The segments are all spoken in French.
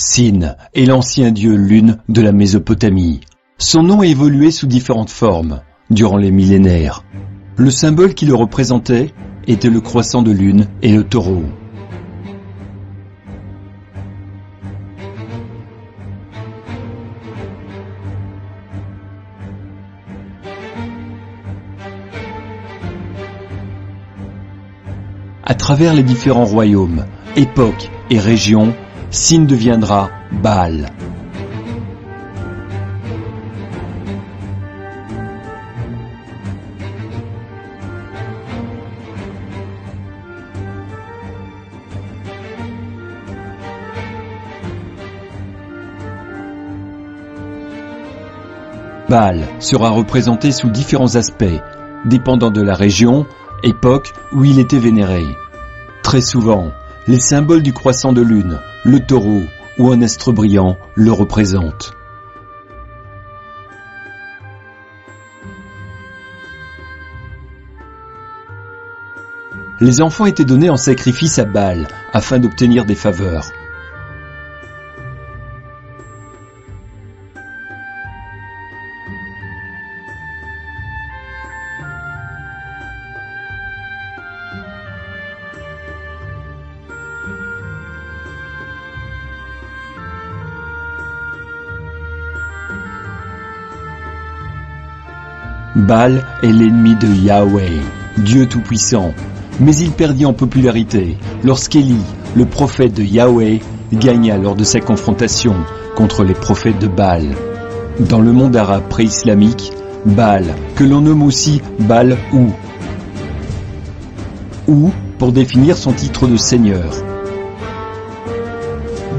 Sin est l'ancien dieu lune de la Mésopotamie. Son nom a évolué sous différentes formes durant les millénaires. Le symbole qui le représentait était le croissant de lune et le taureau. À travers les différents royaumes, époques et régions, Sin deviendra Baal. Baal sera représenté sous différents aspects, dépendant de la région, époque où il était vénéré. Très souvent, les symboles du croissant de lune, le taureau ou un astre brillant le représentent. Les enfants étaient donnés en sacrifice à Baal afin d'obtenir des faveurs. Baal est l'ennemi de Yahweh, Dieu Tout-Puissant, mais il perdit en popularité lorsqu'Élie, le prophète de Yahweh, gagna lors de sa confrontation contre les prophètes de Baal. Dans le monde arabe pré-islamique, Baal, que l'on nomme aussi Baal ou pour définir son titre de seigneur.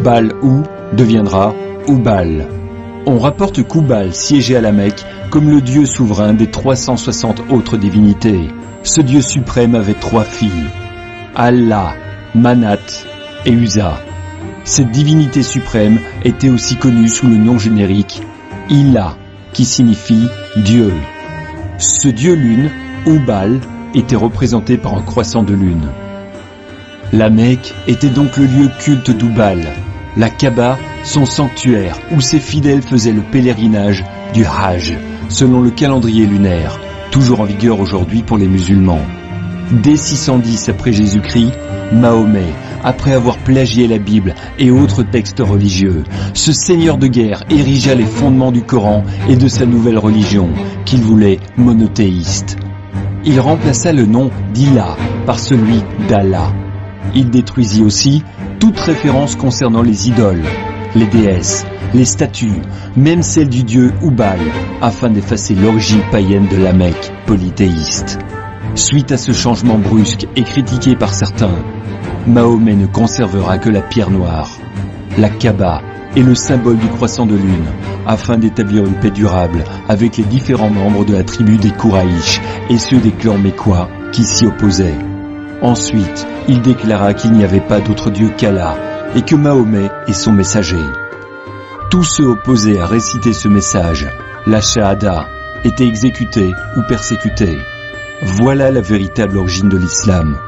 Baal deviendra Oubal. On rapporte qu'Oubal siégeait à la Mecque comme le dieu souverain des 360 autres divinités. Ce dieu suprême avait 3 filles, Allah, Manat et Uza. Cette divinité suprême était aussi connue sous le nom générique Ilah, qui signifie Dieu. Ce dieu lune, Oubal, était représenté par un croissant de lune. La Mecque était donc le lieu culte d'Oubal, la Kaaba, son sanctuaire où ses fidèles faisaient le pèlerinage du Hajj, selon le calendrier lunaire, toujours en vigueur aujourd'hui pour les musulmans. Dès 610 après Jésus-Christ, Mahomet, après avoir plagié la Bible et autres textes religieux, ce seigneur de guerre érigea les fondements du Coran et de sa nouvelle religion, qu'il voulait monothéiste. Il remplaça le nom d'Ilah par celui d'Allah. Il détruisit aussi toute référence concernant les idoles, les déesses, les statues, même celles du dieu Oubal, afin d'effacer l'origine païenne de la Mecque polythéiste. Suite à ce changement brusque et critiqué par certains, Mahomet ne conservera que la pierre noire, la Kaaba et le symbole du croissant de lune, afin d'établir une paix durable avec les différents membres de la tribu des Kouraïch et ceux des clans mécois qui s'y opposaient. Ensuite, il déclara qu'il n'y avait pas d'autre dieu qu'Allah et que Mahomet est son messager. Tous ceux opposés à réciter ce message, la Shahada, étaient exécutés ou persécutés. Voilà la véritable origine de l'islam.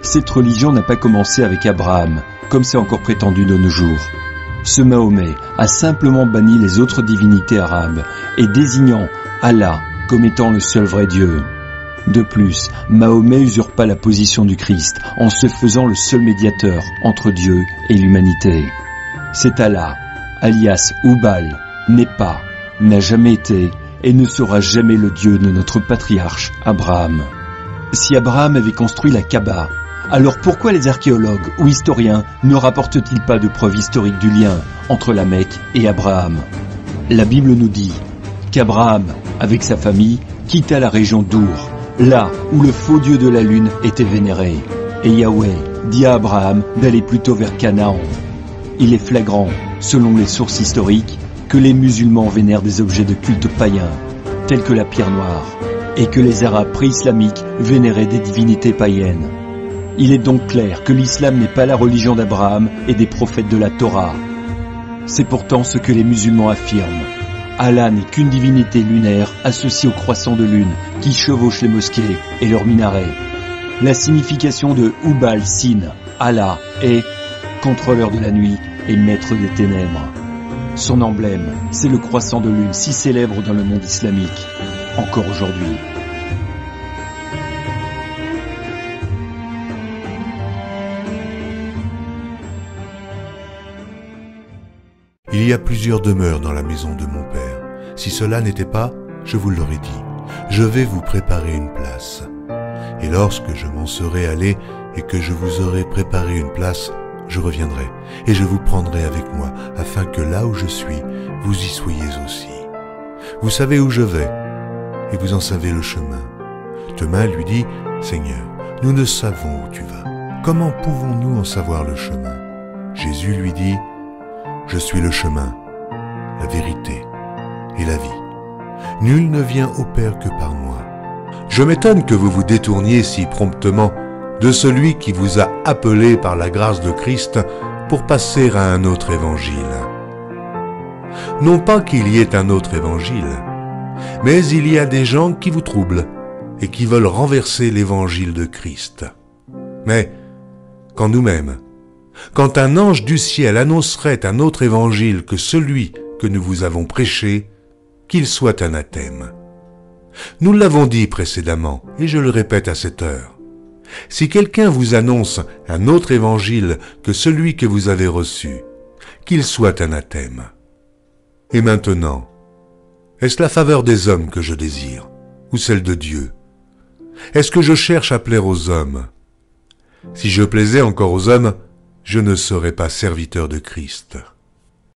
Cette religion n'a pas commencé avec Abraham, comme c'est encore prétendu de nos jours. Ce Mahomet a simplement banni les autres divinités arabes et désignant Allah comme étant le seul vrai Dieu. De plus, Mahomet usurpa la position du Christ en se faisant le seul médiateur entre Dieu et l'humanité. C'est Allah, alias Oubal, n'est pas, n'a jamais été et ne sera jamais le Dieu de notre patriarche Abraham. Si Abraham avait construit la Kaaba, alors pourquoi les archéologues ou historiens ne rapportent-ils pas de preuves historiques du lien entre la Mecque et Abraham? La Bible nous dit qu'Abraham, avec sa famille, quitta la région d'Our, là où le faux dieu de la lune était vénéré, et Yahweh dit à Abraham d'aller plutôt vers Canaan. Il est flagrant, selon les sources historiques, que les musulmans vénèrent des objets de culte païens, tels que la pierre noire, et que les Arabes pré-islamiques vénéraient des divinités païennes. Il est donc clair que l'islam n'est pas la religion d'Abraham et des prophètes de la Torah. C'est pourtant ce que les musulmans affirment. Allah n'est qu'une divinité lunaire associée au croissant de lune qui chevauche les mosquées et leurs minarets. La signification de Oubal Sin, Allah, est contrôleur de la nuit et maître des ténèbres. Son emblème, c'est le croissant de lune si célèbre dans le monde islamique, encore aujourd'hui. Il y a plusieurs demeures dans la maison de mon Père. Si cela n'était pas, je vous l'aurais dit. Je vais vous préparer une place. Et lorsque je m'en serai allé et que je vous aurai préparé une place, je reviendrai et je vous prendrai avec moi, afin que là où je suis, vous y soyez aussi. Vous savez où je vais, et vous en savez le chemin. Thomas lui dit, « Seigneur, nous ne savons où tu vas. Comment pouvons-nous en savoir le chemin ?» Jésus lui dit, « Je suis le chemin, la vérité et la vie. Nul ne vient au Père que par moi. » Je m'étonne que vous vous détourniez si promptement de celui qui vous a appelé par la grâce de Christ pour passer à un autre évangile. Non pas qu'il y ait un autre évangile, mais il y a des gens qui vous troublent et qui veulent renverser l'évangile de Christ. Mais quand nous-mêmes, quand un ange du ciel annoncerait un autre évangile que celui que nous vous avons prêché, qu'il soit anathème. Nous l'avons dit précédemment, et je le répète à cette heure. Si quelqu'un vous annonce un autre évangile que celui que vous avez reçu, qu'il soit anathème. Et maintenant, est-ce la faveur des hommes que je désire, ou celle de Dieu? Est-ce que je cherche à plaire aux hommes? Si je plaisais encore aux hommes, je ne serais pas serviteur de Christ.